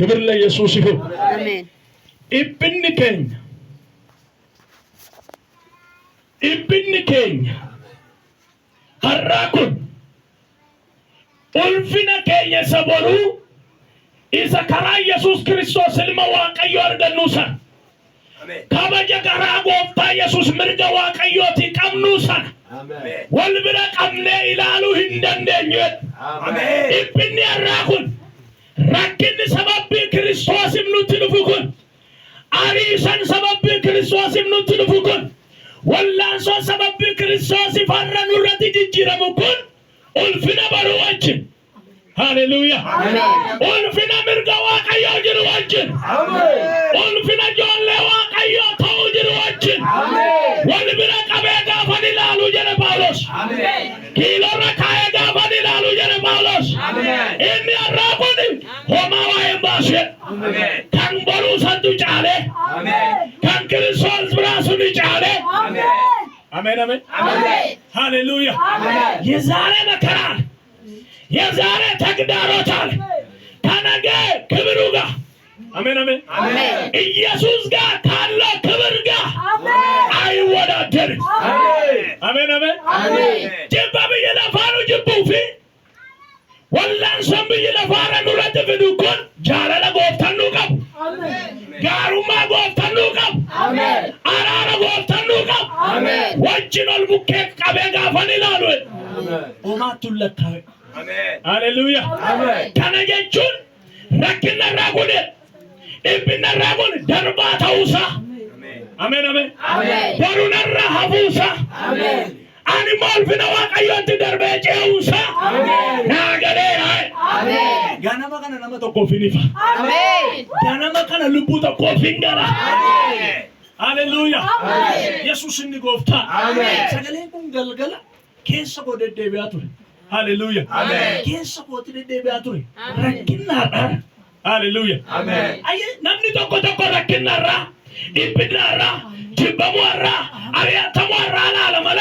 ክብር ለኢየሱስ ይሁን። አሜን። ኢብንከኝ ሀራኩን ኡልፊነ ከየ ሰቦሩ ኢዘከራ ኢየሱስ ክርስቶስ ልመዋቀዮ አርገኑሳ ካበጀ ጋራ ጎፍታ ኢየሱስ ምርገ ዋቀዮቲ ቀምኑሳ ወልብረ ቀምኔ ኢላሉ እንደንደኝት ኢብን ያራኩን ረክን ሰበብ ክርስቶስ ምኑት ልፉኩን አሪሰን ሰበብ ክርስቶስ ምኑት ልፉኩን ወላንሶ ሰበብ ክርስቶስ ፈረኑ ረቲ ጅጅረሙኩን ኡልፊነ በሩዋችን ሃሌሉያ ኡልፊነ ምርገ ዋቀዮ ጅሩዋችን ኡልፊነ ጆሌ ዋቀዮ ተው ጅሩዋችን ወልብረ ቀቤጋ ፈዲላሉ ጀነ ጳውሎስ ኪሎረ ካየጋ ፈዲላሉ ጀነ ጳውሎስ እኒ አራቁን ሆማዋ ኤምባሲ ከንበሩ ሰንቱ ጫሌ ከንክርስቶስ ብራሱን ጫሌ አሜን አሜን ሃሌሉያ የዛሬ መከራ የዛሬ ተግዳሮታል ከነገ ክብሩ ጋር አሜን አሜን ኢየሱስ ጋር ካለው ክብር ጋር አይወዳደርም። አሜን አሜን ጅባብ የለፋኑ ጅቡፊ ወላንሶም የለፋረ ኑረት ፍዱኩን ጃለለ ጎፍተኑ ቀብ ጋሩማ ጎፍተኑ ቀብ አራራ ጎፍተኑ ቀብ ወጭኖል ቡኬ ቀቤ ጋፈን ይላሉ ኡማቱን ለካው ሃሌሉያ ከነጀቹን ረክና ራጉን ኢብነ ራጉን ደርባ ታውሳ አሜን አሜን በሩነራ ሀቡሳ አኒማል ፍነዋ ቀዮት ደርበ ጨውሳ ናገሌ ጋናማ ከነ ነመ ተቆፊኒፋ ጋናማ ከነ ልቡ ተቆፊንገራ ሃሌሉያ ኢየሱስ ንጎፍታ ሰገሌን ኩን ገልገላ ኬሰ ጎደደ ቢያቱ ሃሌሉያ ኬሰ ጎደደ ቢያቱ ረኪናራ ሃሌሉያ አይ ነምኒ ተቆ ረኪናራ ኢብናራ ጅበሙራ አሪያተሙራ አላለመለ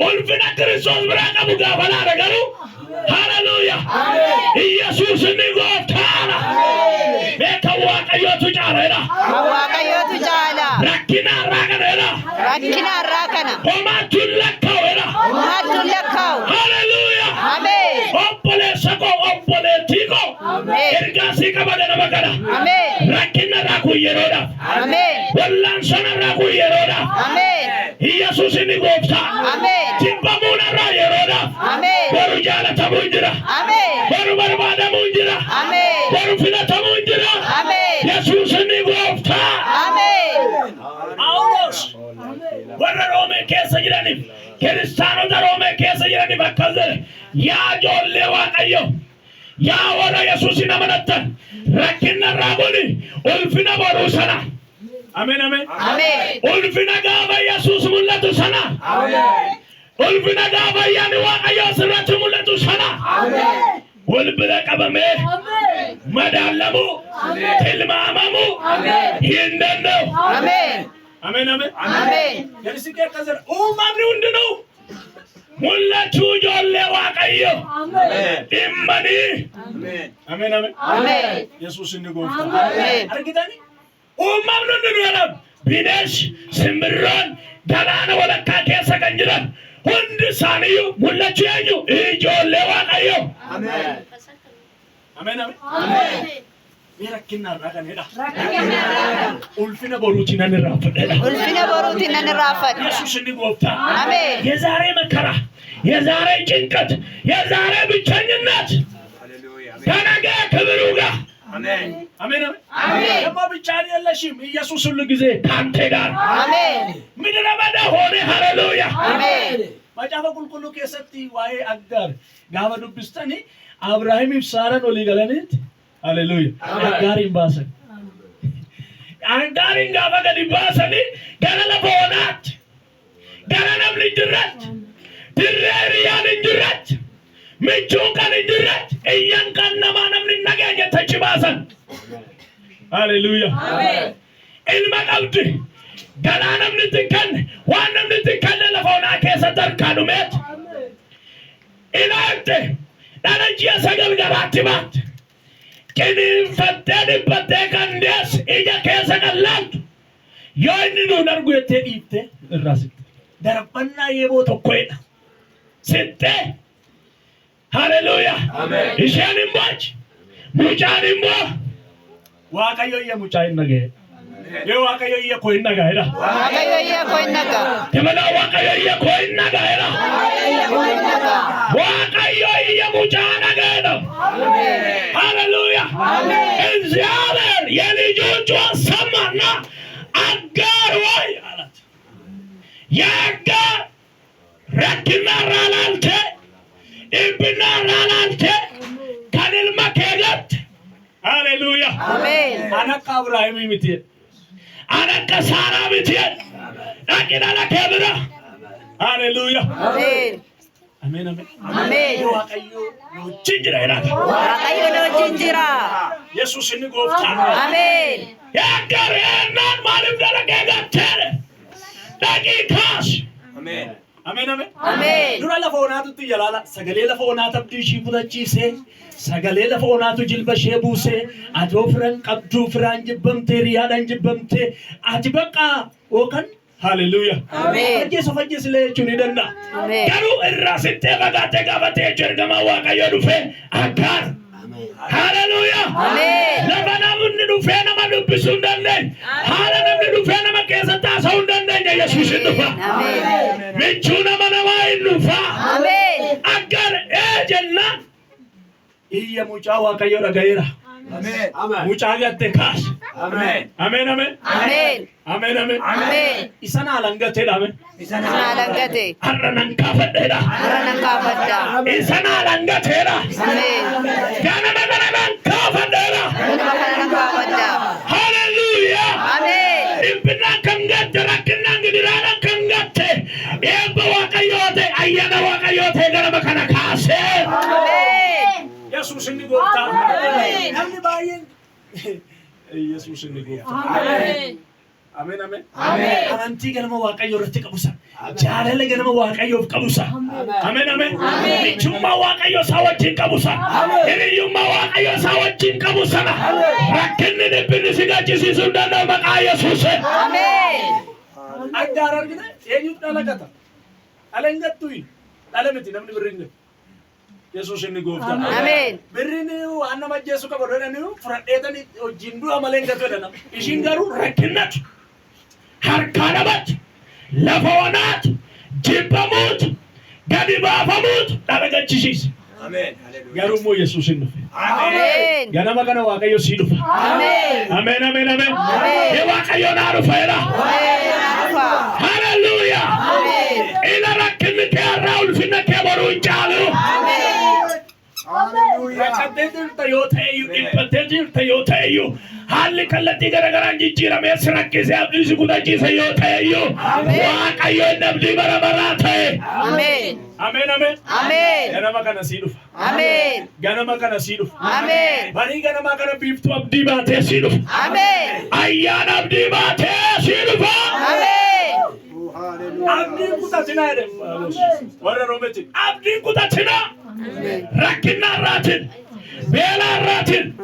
ኡልፊነ ክርስቶስ ብራቀቡ ጋፈላ ነገሩ ሃሌሉያ ኢየሱስ ንጎፍታና በከዋቀዮቱ ጫለና ዋቀዮቱ ጫላ ረኪናራ ከነላ ረኪናራ ከነ ሆማቱን ለካውና ሆማቱን ለካው ሃሌሉያ አሜን ኦፖሌ ሰቆ ኦፖሌ ቲቆ ኤርጋሲ ከበደነ በቀዳ አሜን ረኪናራ ኩየሮዳ አሜን ወላንሰና ራኩ የሮዳ አሜን ኢየሱስ ንጎፍታ አሜን ጅባሙናራ የሮዳ አሜን በሩጃለ ተሙንጅራ አሜን በሩ በርባደ ሙንጅራ አሜን በሩ ፍለ ተሙንጅራ አሜን ኢየሱስ ንጎፍታ አሜን አውሎስ ወረ ሮሜ ኬሰ ጅራኒ ክርስቲያኖ ሮሜ ኬሰ ጅራኒ በከዘ ያ ጆሌ ዋቀዮ ያ ወረ ኢየሱስ ነመነተን ረኪና ራጎኒ ኡልፊና በሩሰና አሜን አሜን አሜን ኡልፊና ጋባ ኢየሱስ ሙለቱ ሰና አሜን ኡልፊና ጋባ ያኒ ዋቀዮ ስራቱ ሙለቱ ሰና አሜን ወልብለ ቀበሜ አሜን መዳለሙ አሜን ተልማማሙ አሜን ይንደነው አሜን አሜን አሜን አሜን የርስከ ከዘር ኡማምኒ ወንድነው ሙለቱ ጆሌ ዋቀዮ አሜን ኢማኒ አሜን አሜን አሜን አሜን ኢየሱስ ንጎፍታ አሜን አርግታኒ ኡማምኑ እንደነለም ቢነሽ ስምራን ዳላና ወለካ ከሰ ከንጅራን ሁንድ ሳኒዩ ሙለቹ ያኙ ኢጆሌ ዋቀዮ አሜን አሜን አሜን የረኪና ራቀኔዳ ኡልፊነ ቦሩቲና ንራፈደላ ኡልፊነ ቦሩቲና ንራፈደ ኢየሱስ ንጎፍታ አሜን የዛሬ መከራ የዛሬ ጭንቀት የዛሬ ብቸኝነት ሃሌሉያ ከነገ ክብሩ ጋር አሜን አሜን አሜን ደሞ ብቻ አይደለሽም ኢየሱስ ሁሉ ጊዜ ካንተ ጋር አሜን ምድረ በዳ ሆነ ሃሌሉያ አሜን ማጫፈ ቁልቁሉ ከሰቲ ዋይ አጋር ጋባ ዱብስተኒ አብርሃም ይሳራን ወሊገለኔት ሃሌሉያ አጋሪን ባሰን አንጋሪን ጋባ ገዲባሰኒ ገለለ ቦናት ገለለም ልጅረት ድሬሪያን እንጅረት ምቹን ቀን እንጅረት እያን ቀነማ ነምን ነገኘ ተጭባሰን ሃሌሉያ አሜን ኢልማ ቀብድ ገላንም ንትከን ዋንም ንትከን ለፈውና ከሰተር ካዱሜት ኢላንተ ዳንጂ ሰገል ገባትባት Rakini fatani patekandes ija kesa kallat. Yo inni nu dargu ette ifte rasit. Darbanna yebo tokkoedha. Sitte. Hallelujah. Amen. Ishani mbach. Muchani mbo. Waaqayyo ya muchain nage. Yo waaqayyo ya koin naga ida. Waaqayyo ya koin naga. Temala waaqayyo ya koin naga ida. Waaqayyo ya muchana ida. Amen. Hallelujah. Amen. Enzialer yeli jojo samana agar way alat. Yaga rakina ralante ibna ralante kanil makegat. Hallelujah. Amen. Anak Abraham miti. Anak Sarah miti. Nakina la kebra. Hallelujah. Amen. Amen amen. Amen. Yo akayo yo chinjira ira. Waaqayyo no jinjira. Jesus ni gofta. Amen. Ya kare nan malim dala kega tere. Dagi kash. Amen. Amen amen. Amen. Dura la fonatu tu yalala sagale la fonatu abdi shibuda chise sagale la fonatu jilba shebuse adofran qabdu fran jibbamte riyadan jibbamte ajbaqa okan. Hallelujah. Amen. Jesus fajis le chuni danda. Amen. Karu irrasite bagate gabate jergama waqayo dufe akar. Hallelujah. Amen. Labana munni dufe nama dubisundande. Hallelujah dufe nama kesa ta saundande Jesus dufa. Amen. Michuna manawa dufa. Amen. Agar ejenna iya mucha waqayo ragaira. Amen. Mucha gatte kas. Amen. Amen amen. Amen. Amen amen. Amen. Isana alangate dame. Sana langate. Arranan kafadda. Aranan kafadda. Isana alangate da. Amen. Kana mananan kafadda. Aranan kafadda. Hallelujah. Amen. Ibna kangatte rakina ngidirana kangatte. Eba waqayote ayana waqayote garaba kana kase. Amen. Jesus ni gofta. Amen. Namni bayin. Jesus ni gofta. Amen. Amen amen. Amen. Amanti ganama waqayo irratti qabusa. Jaalala ganama waqayo qabusa. Amen amen. Michumma waqayo sawajin qabusa. Hiriyumma waqayo sawajin qabusa. Rakkinni dhibbini sigachisiisuu danda'u maqaa Yesuus. Amen. Aggaar argina eenyutu dhalagata. Dhalangattuyi. Dhala miti namni birriin galu. Yesuus inni goofta. Amen. Birriin waan nama ajjeesu qaba dhodhanii fudhadheetanii wajjin du'a malee hin gatu jedhana. Ishiin garuu rakkinnatu. Harkaa namatti lafa onaatu jibbamuutu gadi baafamuutu dhalagachisiisa. Amen. Garuu immoo Yesuus hin dhufe. Amen. Ganama kana Waaqayyo sii dhufa. Amen. Amen amen amen. Amen. Ee Waaqayyo naa dhufeera. Amen. Hallelujah. Amen. Ila rakkinni kee irraa ulfinna kee boruu hin caalu. Amen. Rakkatee jirta yoo ta'eyyuu dhiphattee jirta yoo ta'eyyuu haalli kallattii garaagaraan jijjiiramee si rakkisee abdii si kutachiise yoo ta'eyyuu Waaqayyo inni abdii bara baraa ta'e. Amen. Amen amen. Amen. Ganama kana sii dhufa. Amen. Ganama kana sii dhufa. Amen. Barii ganama kana biiftuu abdii baatee sii dhufa. Amen. Ayyaana abdii baatee sii dhufa. Amen. Abdiin kutatinaa jedhama. Warra Roomeetiin abdiin kutatinaa. Rakkinna irraatiin. Beela irraatiin.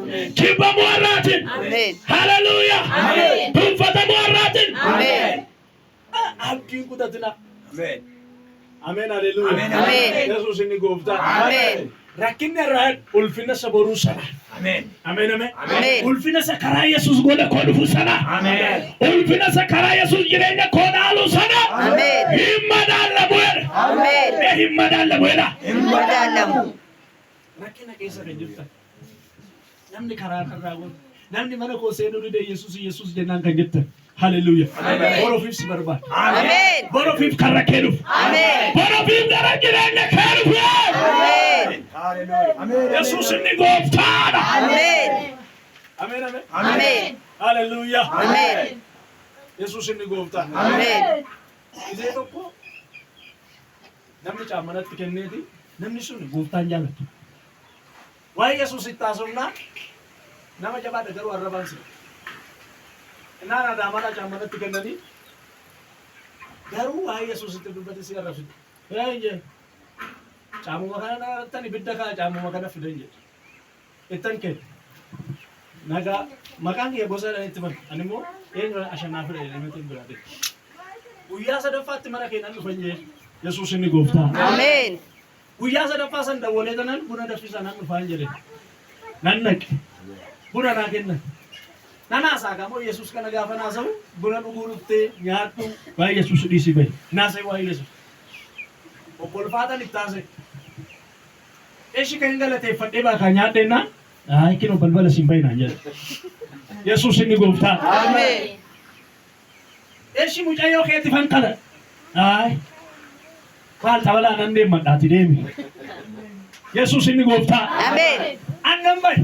Jibbamuu irraatiin. Amen. Hallelujah. Amen. Tunfatamuu irraatiin. Amen. Abdiin kutatinaa. Amen. Amen. Hallelujah. Amen. Yesuus inni gooftaa. Amen. Rakkinni irraa ulfina saboruu sana. Amen. Amen amen. Amen. Ulfina isa karaa Yesuus godha koo dhufu sana. Amen. Ulfina isa karaa Yesuus jireenya koo dhaalu sana. Amen. Hin madaallamu jedha. Amen. Hin madaallamu jedha. Hin madaalamu. Rakkina keessa kan jirtan. Namni karaa irraa godha. Namni mana koo seenuu dide Yesuus jennaan kan jettan. Hallelujah. Borofiif si barbaada. Amen. Borofiif karra kee dhufu. Amen. Borofiif gara jireenya kee dhufu. Amen. Hallelujah. Amen. Yesuus inni gooftaadha. Amen. Amen amen. Amen. Hallelujah. Amen. Yesuus inni gooftaadha. Amen. Isee tokko namni caammanatti kenneeti namni sun gooftaan jaallatu. Waa'ee Yesuus itti haasofnaa nama jabaadha garuu arrabaan si. Naan adaamana caammanatti kennanii garuu waa'ee Yesuus itti dubbate si arrabsitu. Eenye caamuma kana irratti ibidda kaa caamuma kana fidan jedhe. Ittan kenne. nagaa maqaan kee gosa dhanitti mana ani immoo eenyu ashannaa fira elementiin biraate guyyaa sadaffaatti mana keenan dhufan jee Yesuus inni gooftaa Ameen. guyyaa sadaffaa san dawwalee tanan buna daffisaa nan dhufaan jedhe nan naqe buna naa kennan nan haasaa moo Yesuus kana gaafa naasa'u buna dhuguu dhuftee nyaadhu waa'ee Yesuus dhiisii bahe naasa'e waa'ee Yesuus obbolfaatan itti haasa'e eeshi kan galateeffadhee baakaa nyaadhennaan kino balbala siin bahinaan jedhe Yesuus inni gooftaa Ameen. eeshi mucayyoo keetti fankala maal tabalaa nan deemadhaati deemi Yesuus inni gooftaa Ameen. annan bahe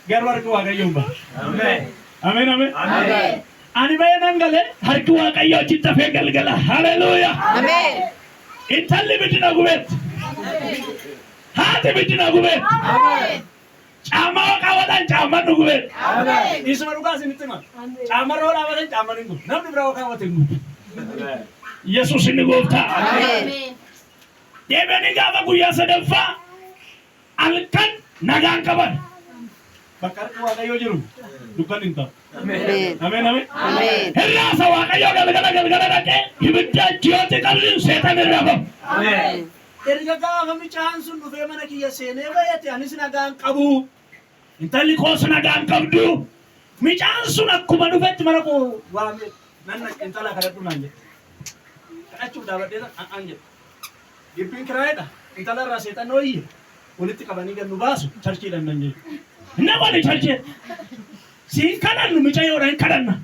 garuu harki waaqayyoon bahe Amen. ameen ameen Ameen. ani bahe nan galee harki waaqayyoo achitti hafee galgala haleluuyaa Ameen. intalli biddina gubeetti haati biddina gubeetti Ameen. caammaa qaawwataan caammaan nu gubeetti Ameen. isuma dhugaa isinitti hima caammarra hoo dhaabatan caamman hin gubu namni biraa hoo kaawwate hin gubu Yesuus inni gooftaa Ameen. deebi'anii gaafa guyyaa sadaffaa halkan nagaan qaban bakka harki waaqayyoo jiru dukkan hin ta'u Ameen. ameen ameen Ameen. hirraasa waaqayyoo galgala dhaqee ibidda jiyooti qalliin seetan irraa bahu Amen. erga gaafa mucaan sun dhufee mana kiyya seenee bayate anis nagaan qabu intalli koos nagaan qabdu mucaan sun akkuma dhufetti mana koo waame nan intala kadhadhu naan jedhe kadhachuuf daabadhee an jedhe gibbiin kiraayedha intala irraa seetan ooyye walitti qabanii gannu baasu charchiidhan nan jedhe inni wali charchee siin kadhannu mucayyoodhaan kadhanna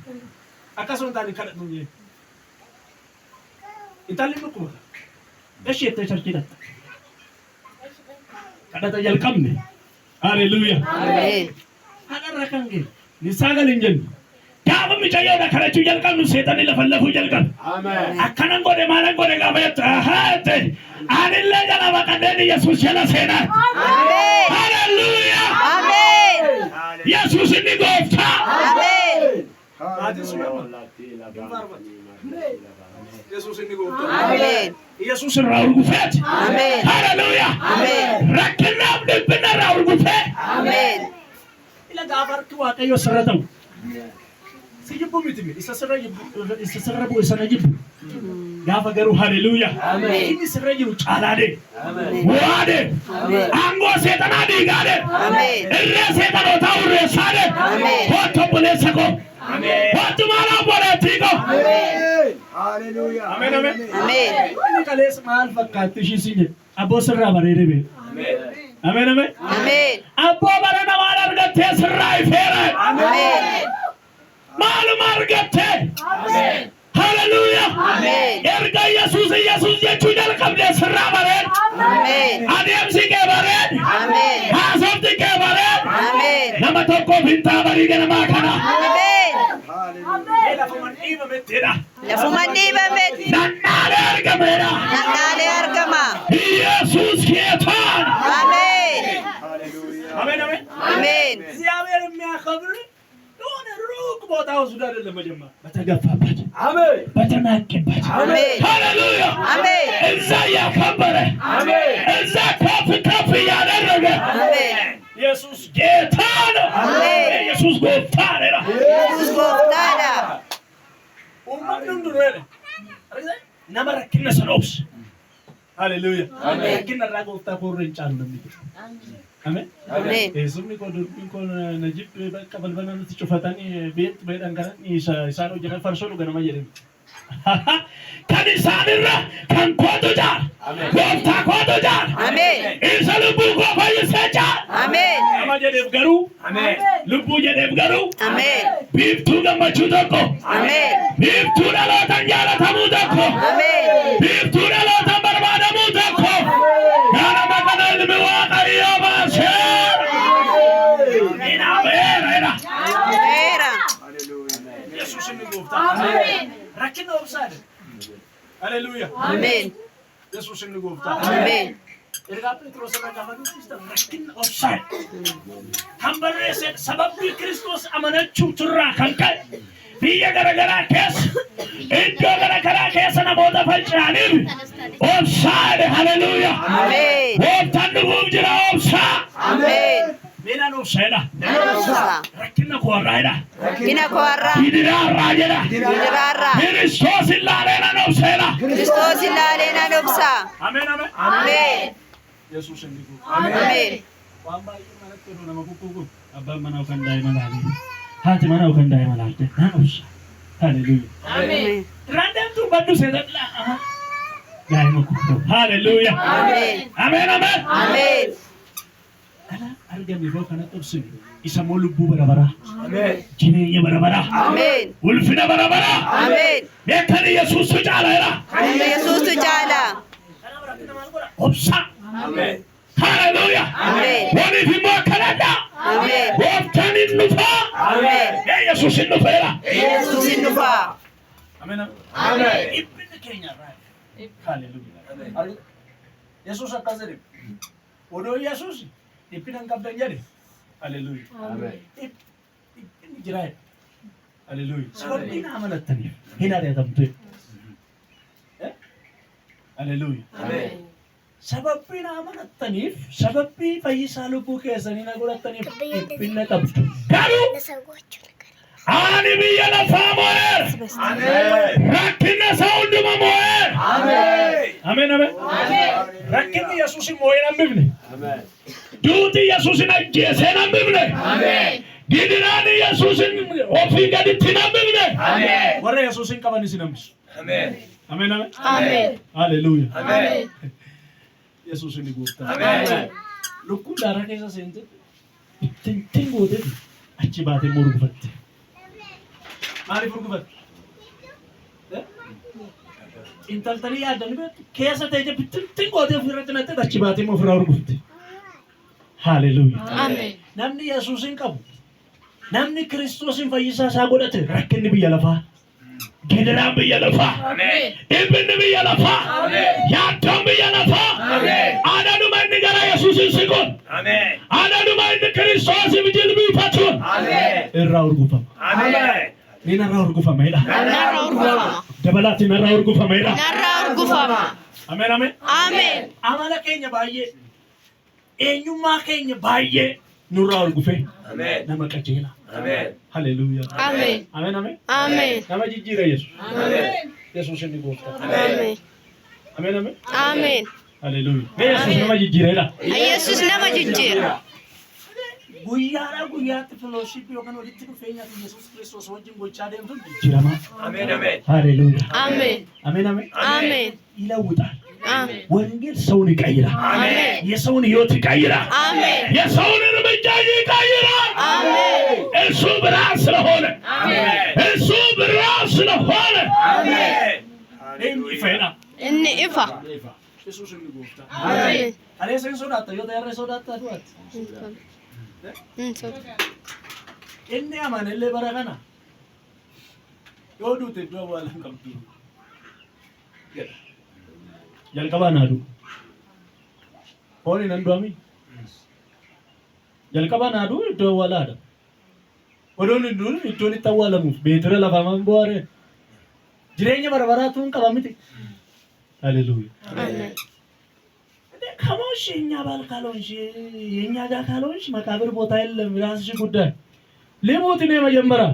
akkasuma taani kadhadhu jedhe intalli dhukkuma eshi jettee charchiidha kadhata jalqabne haleluuyaa Ameen. haadharra kan ga'e nisaa galiin jennu gaafa mucayyoodha kadhachuu jalqabnu seetanii lafan lafuu jalqabne Amen. akkanan godhe maalan godhe gaafa jettu ahaate anillee jala baqadeen Yesuus jala seenaa Ameen. haleluuyaa Ameen. Yesuus inni gooftaa Ameen. Yesuus inni gooftaa Ameen. Yesuus irraa urgufeeti Ameen. haleluuyaa Ameen. rakkinaaf dhiphina irraa urgufee Ameen. ila gaafa harki waaqayyo sirra ta'u si jibbu miti isa sirra bu'e sana jibbu gaafa garuu haleluuyaa Ameen. inni sirra jiru caalaadhe Amen. bu'aadhe Ameen. aangoo seexanaa diigaadhe Ameen. irree seexanootaa urreessaadhe Ameen. hootto obboleessa koo Amen. hoottu maalaa obboleettii koo Hallelujah. Amen, amen. Ameen. inni kaleessa maal fakkaatti ishii si jedhe abboo sirraa bareede bee ameen ameen Ameen. abboo barana maal argattee sirraa ifeera Ameen. maaluma argattee Amen. haleluuyaa Ameen. erga Yesuus jechuu jalqabdee sirraa bareed Ameen. adeemsi kee bareed Ameen. haasofti kee bareed Ameen. nama tokkoof hin taabarii ganamaa kana Ameen. Hallelujah. lafuman dhiibametteedha Lafuma dhiibametti nannaalee argameedha nannaalee argama. Yesuus ጌታን Ameen. Hallelujah. አሜን አሜን Ameen. እግዚአብሔር የሚያከብር የሆነ ሩቅ ቦታ ወስዶ አይደለም መጀመር በተገፋበት Amen. በተናቀበት Amen. ሃሌሉያ Amen. እዛ ያከበረ Amen. እዛ ከፍ ከፍ ያደረገ Amen. ኢየሱስ ጌታ ነው Amen. ኢየሱስ ጎፍታ ነው Yesuus gooftaadha. ኡማን እንዱ ነው አረጋ ነመረክነ ሰኖብስ ሃሌሉያ Amen. ረክነ ራጎፍታ ኮረንጫ ነው አሜን Ameen. Eesumni koo durbiin koo Najib bakka balbala nuti cufatanii beektu baay'een garan isaan hojjetan farsoo dhuganama jedhame. Kan isaanirra kan kootu jaar. Amen. Gooftaa kootu jaar. Ameen. Isa lubbuu koo fayyisee jaar. Ameen. Nama jedheef garuu Amen. lubbuu jedheef garuu Ameen. biiftuu gammachuu tokko. Ameen. Biiftuu dhalootaan jaalatamuu tokko. Ameen. Biiftuu dhalootaan barbaadamuu tokko. Gara maqaa ilmi waaqayyoo baasee. Inabeera. Ameera. Hallelujah. Yesuus inni gooftaa. Amen. Rakkina obsaadhe. Haleluuyaa. Ameen. Yesuus inni gooftaa. Ameen. Ergaa Phexros irraa gaafa dubbistan rakkina obsaadhe. Kan barreesse sababii Kiristoos amanachuu turraa kan ka'e biyya garaagaraa keessa iddoo garaagaraa keessa namoota faca'aniif obsaadhe. Haleluuyaa. Ameen. Gooftaan dhufuuf jira obsaa. Ameen. Meenaan Seda. Nanosa. Rakina Koraida. Kina kuarra. Idira Rajada. Idirarra. Christos Illarena no Seda. Kristos ilaalee nanobsa. Amen, amen. Amen. Jesus and you. Amen. Wamba Manako Namakuku. Abba Manakan Diamond. Hati Manakan Diamond. Nanos. Hallelujah. Amen. Random to Badu said that. Hallelujah. Amen. Amen, amen. Amen. Argami roka na topsin. Isa mo lubu barabara. Amen. Jineenya barabara. Amen. Ulfina barabara. Amen. Beekani Yesuus jaalaera. Kan Yesuustu jaala. Obsa. Amen. Hallelujah. Amen. Wani fimo kanada. Amen. Woftani nufa. Amen. Yesuus nufera. Yesuusin dhufa. Amen. Amen. Ibn Kenya right. Hallelujah. Yesuus akazere. Odo Yesuus. Ibn Kabdanjare. Hallelujah. Amen. Ibn Jirai. Hallelujah. Sababi na amanatani. Hinare adamtu. Hallelujah. Amen. Sababi na amanatani. Sababi fayyisa lubbuu keessanii na godhataniif dhiphinna qabdu. Garuu ani biyya lafaa mo'eera. Amen. Rakkinna isaa hunduma mo'eera. Amen. Amen, amen. Rakkinni Yesuusin mo'ee nan bifne. Amen. Duuti Yesuusin ajjeesee nan bifne. Amen. Gidiraani Yesuusin ofii gaditti nan bifne. Amen. Warra Yesuusin qaban isin hambisu. Amen. Amen, amen. Amen. Hallelujah. Amen. Yesuusin ni gooftaa. Amen. Lukkuun daaraa keessa seente ittiin gootee achi baatee immoo rukufatte. Maaliif rukufatte? Intaltanii yaaddanii beektu keessa ta'e ittiin gootee ofirratti natte achi baatee immoo ofirraa rukufte. Hallelujah. Amen. Namni Yesuusin qabu, namni Kiristoosin fayyisaa isaa godhate rakkinni biyya lafaa. Gidiraan biyya lafaa. Amen. Dhibinni biyya lafaa. Amen. Yaaddoon biyya lafaa. Amen. Aadaadhuma inni gara Yesuusin siquun. Amen. Aadaadhuma inni Kiristoosiif jilbiifatuun. Amen. Irraa urgufama. Amen. Ni narraa urgufameedha. Narraa urgufama. Dabalaatti narraa urgufameedha. Narraa urgufama. Ameen, ameen. Amen. Amala keenya baay'ee, eenyummaa keenya baay'ee nurraa urgufee Amen. nama qajeela. Amen. Hallelujah. Amen. Ameen, ameen. Amen. Nama jijjiira Yesuus. Amen. Yesuus inni gooftaa. Amen. Ameen, ameen. Amen. Hallelujah. Yesuus nama jijjiireedha. Yesuus nama jijjiira. Guyyaadhaa guyyaatti fellowship yookaan walitti dhufeenyaatti Yesuus Kiristoos wajjin gochaa deemtuun jijjiirama. Amen. Amen. Hallelujah. Amen. Ameen, ameen. Amen. ይለውጣል። Amen. ወንጌል ሰውን ይቀይራል። Amen. የሰውን ሕይወት ይቀይራል። Amen. የሰውን እርምጃ ይቀይራል። Amen. እሱ ብርሃን ስለሆነ Amen. እሱ ብርሃን ስለሆነ Amen. ይፈና Inni ifa. ኢየሱስ እንጎፍታ Amen. አሬ ሰንሶዳታ ዮታ ሶዳታ ዱት እኔ አማነለ በረከና ዮዱት ዶዋላን ቀብዱ jalqabaan hooni nan du'ami jalqabaan iddoo awwaalaadha odoon hin duun iddoon itti awwaalamuuf beetira lafaman boore jireenya barbaraatu hin qaba miti haleluuya Amen. ከሞሽ የኛ ባል ካልሆንሽ የኛ ጋር ካልሆንሽ መቃብር ቦታ የለም ራስሽ ጉዳይ ልሞት ነው መጀመሪያ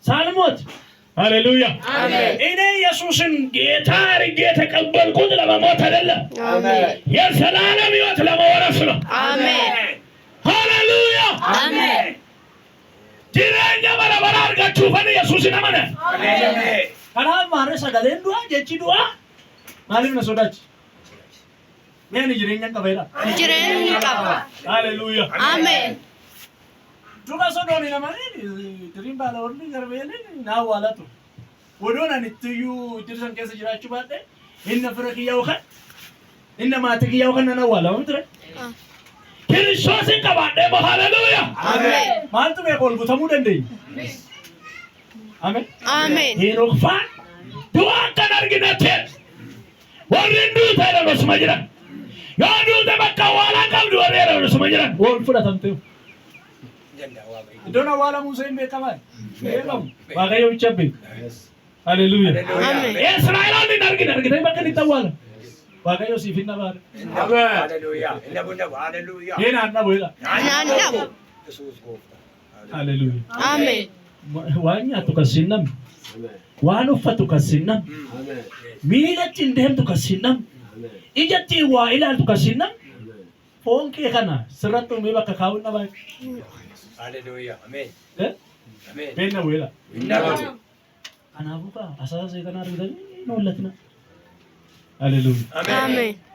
ሳልሞት ሃሌሉያ አሜን። እኔ ኢየሱስን ጌታ አድርጌ ተቀበልኩት ለመሞት አይደለም Amen. የዘላለም ሕይወት ለመውረስ ነው Amen. ሃሌሉያ Amen. ጅሬኛ በረበራ አድርጋችሁ ፈን ኢየሱስን አመነ Amen. ከናፍ ማረ ሰገሌን ዱአ ጀቺ ዱአ ማለም ነሶዳች ምን ጅሬኛ ቀበይላ Jireenya qaba. ሃሌሉያ Amen. ዱጋ ሶዶኒ ነማኒ ድሪም ባለወርኒ ገርቤለ ናዋላቱ ወዶና ንትዩ ድርሰን ከሰ ጅራችሁ ባደ እነ ፍረክያው ከ እነ ማትክያው ከነ ናዋላው ምትረ ክርስቶስን ቀባደ ሃሌሉያ Amen. ማልቱ በቆልቡ ተሙ ደንደኝ አሜን Amen. ሄኖክ ፋን ዱአ ከነርግነቴ ወርንዱ ተረበስ መጅራ ያዱ ተበቃዋላ ቀብዱ ወሬረስ መጅራ ወል ፍዳተምቴ ዶና ዋላ ሙሴን በከማል በከም ዋጋየው ይቸብኝ ሃሌሉያ Amen. እስራኤላን ነርግነርግተኝ በከን ይተዋለ waaqayyo siif hin dhabaare. Hallelujah. Inna bunda hallelujah. Heen aanna boyla. Naannamu. Yesuus gooftaa. Hallelujah. Ameen. Waan nyaatu kan siin namni. Waan uffatu kan siin namni. Miilatti hin deemtu kan siin namni. Ijatti waa ilaaltu kan siin namni. Foon kee kana sirratti uumee bakka kaa'uun dhabaare. Hallelujah. Amen. Amen. Beenna boyla. Inna bunda. Kanaafuu kaa asaasee kana argitanii hin mul'atina. Hallelujah. Amen. Ameen.